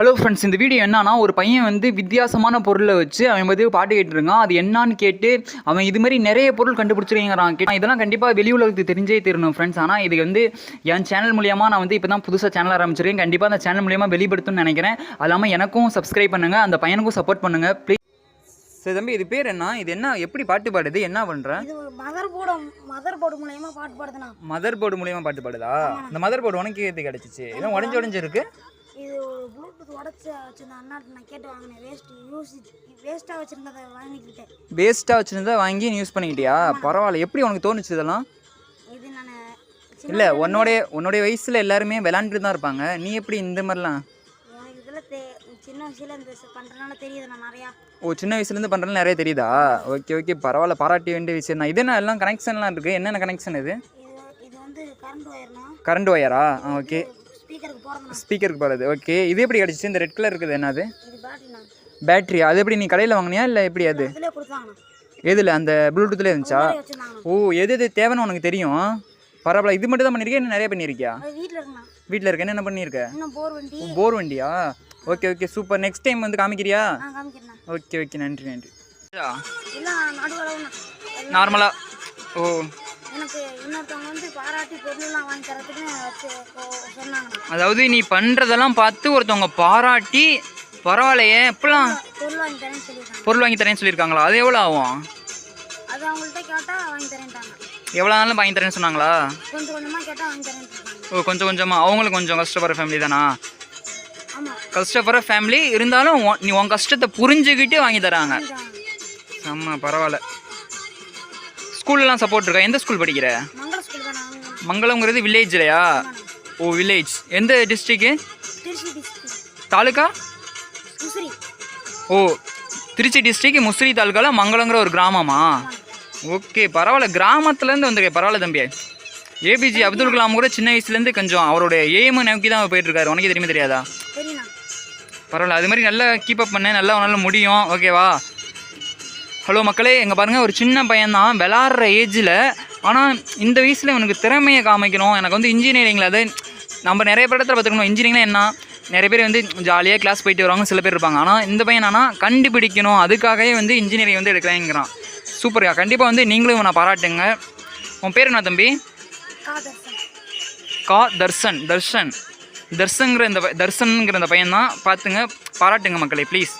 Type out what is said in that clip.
Hello friends, இந்த video என்னன்னா, ஒரு பையன் வந்து வித்தியாசமான பொருளை வச்சு அவன் வந்து பாட்டு கேட்டுருக்கான். அது என்னான்னு கேட்டு அவன் இது மாதிரி நிறைய பொருள் கண்டுபிடிச்சிருக்கிறான். இதெல்லாம் கண்டிப்பாக வெளி உலகத்துக்கு தெரிஞ்சே தெரியணும் ஃப்ரெண்ட்ஸ். ஆனால் இது வந்து என் சேனல் மூலியமாக நான் வந்து இப்போ தான் புதுசாக சேனல் ஆரம்பிச்சிருக்கேன். கண்டிப்பாக அந்த சேனல் மூலியமாக வெளிப்படுத்தும்னு நினைக்கிறேன். அது இல்லாமல் எனக்கும் சப்ஸ்கிரைப் பண்ணுங்கள், அந்த பையனுக்கும் சப்போர்ட் பண்ணுங்கள் ப்ளீஸ். சரி தம்பி, இது பேர் என்ன? இது என்ன, எப்படி பாட்டு பாடுது, என்ன பண்ணுறேன்? மதர் போர்டு மூலமா பாட்டு பாடுதுண்ணா. மதர் போர்டு மூலியமாக பாட்டு பாடுதா? இந்த மதர் போர்டு உனக்கு எது கிடச்சிச்சு? எதுவும் உடஞ்சிருக்கு? இது ப்ளூடூத் உடச்சி வச்சிருந்த அண்ணாட்ட நான் கேட்டு வாங்கினேன். வேஸ்ட்டாக வச்சுருந்ததை வாங்கிக்கிட்டேன். வேஸ்ட்டாக வச்சுருந்தா வாங்கி யூஸ் பண்ணிக்கிட்டியா? பரவாயில்ல. எப்படி உனக்கு தோணுச்சு இதெல்லாம்? இது நான் இல்லை, உன்னோடைய வயசில் எல்லாருமே விளாண்டுட்டு தான் இருப்பாங்க. நீ எப்படி இந்த மாதிரிலாம்? எனக்கு இதில் சின்ன வயசுலேருந்து பண்ணுறதுனால தெரியுது நான் நிறையா. ஓ, சின்ன வயசுலேருந்து பண்ணுறதுல நிறைய தெரியுதா? ஓகே, பரவாயில்ல, பாராட்டி வேண்டிய விஷயம் தான். இது என்ன எல்லாம் கனெக்ஷன்லாம் இருக்குது? என்னென்ன கனெக்ஷன் இது? இது வந்து கரண்ட் ஒயர்னா. கரண்ட் ஒயரா? ஓகே, ஸ்பீக்கருக்கு போகிறது. ஓகே, இது எப்படி கிடச்சிச்சு? இந்த ரெட் கலர் இருக்குது என்னது? இது பேட்டரியா? அது எப்படி நீ கடையில் வாங்கினியா இல்லை எப்படி? அது எதில்? அந்த ப்ளூடூத்லேயே இருந்துச்சா? ஓ, எது தேவைன்னு உனக்கு தெரியும். பரவாயில்ல. இது மட்டும் தான் பண்ணியிருக்கேன், இன்னும் நிறைய பண்ணியிருக்கியா? வீட்டில் இருக்க என்ன பண்ணியிருக்க? போர் வண்டியா? Okay, super. நெக்ஸ்ட் டைம் வந்து காமிக்கிறியா? ஓகே, நன்றி. நார்மலாக. ஓ, அதாவது நீ பண்ணுறதெல்லாம் பார்த்து ஒருத்தவங்க பாராட்டி பரவாயில்லையே இப்பெல்லாம் பொருள் வாங்கி தரேன்னு சொல்லியிருக்காங்களா? அது எவ்வளோ ஆகும்? எவ்வளோ நாளும் வாங்கி தரேன்னு சொன்னாங்களா? ஓ, கொஞ்சமாக. அவங்களுக்கு கொஞ்சம் கஷ்டப்படுற ஃபேமிலி தானா? கஷ்டப்படுற ஃபேமிலி இருந்தாலும் நீ உன் கஷ்டத்தை புரிஞ்சுக்கிட்டு வாங்கி தராங்க. ஆமாம், பரவாயில்ல. ஸ்கூல்லாம் சப்போர்ட் இருக்கா? எந்த ஸ்கூல் படிக்கிற? மங்களம்ங்கிறது வில்லேஜ் இல்லையா? ஓ, வில்லேஜ். எந்த டிஸ்ட்ரிக்கு? தாலுக்கா? ஓ, திருச்சி டிஸ்ட்ரிக் முசிறி தாலுக்காவில் மங்களங்கிற ஒரு கிராமமா? ஓகே, பரவாயில்ல. கிராமத்துலேருந்து வந்துருக்கேன். பரவாயில்ல தம்பி. ஏபிஜே அப்துல் கலாம் கூட சின்ன வயசுலேருந்து கொஞ்சம் அவருடைய எய்மை நோக்கி தான் போயிட்டுருக்காரு. உனக்கு தெரியாதா? பரவாயில்ல. அது மாதிரி நல்லா கீப்பப் பண்ண, நல்லா முடியும். ஓகேவா? ஹலோ மக்களே, எங்கே பாருங்கள், ஒரு சின்ன பையன்தான் விளாட்ற ஏஜில். ஆனால் இந்த வயசில் எனக்கு திறமையை காமிக்கணும். எனக்கு வந்து இன்ஜினியரிங்கில் அது நம்ம நிறைய இடத்துல பார்த்துக்கணும். இன்ஜினியரிங்லாம் என்ன, நிறைய பேர் வந்து ஜாலியாக கிளாஸ் போயிட்டு வருவாங்க, சில பேர் இருப்பாங்க. ஆனால் இந்த பையன் ஆனால் கண்டுபிடிக்கணும், அதுக்காகவே வந்து இன்ஜினியரிங் வந்து எடுக்கிறேங்கிறான். சூப்பர்யா. கண்டிப்பாக வந்து நீங்களும் நான் பாராட்டுங்க. உன் பேர் என்ன தம்பி? தர்சன்ங்கிற இந்த பையன் தான். பார்த்துங்க, பாராட்டுங்க மக்களே ப்ளீஸ்.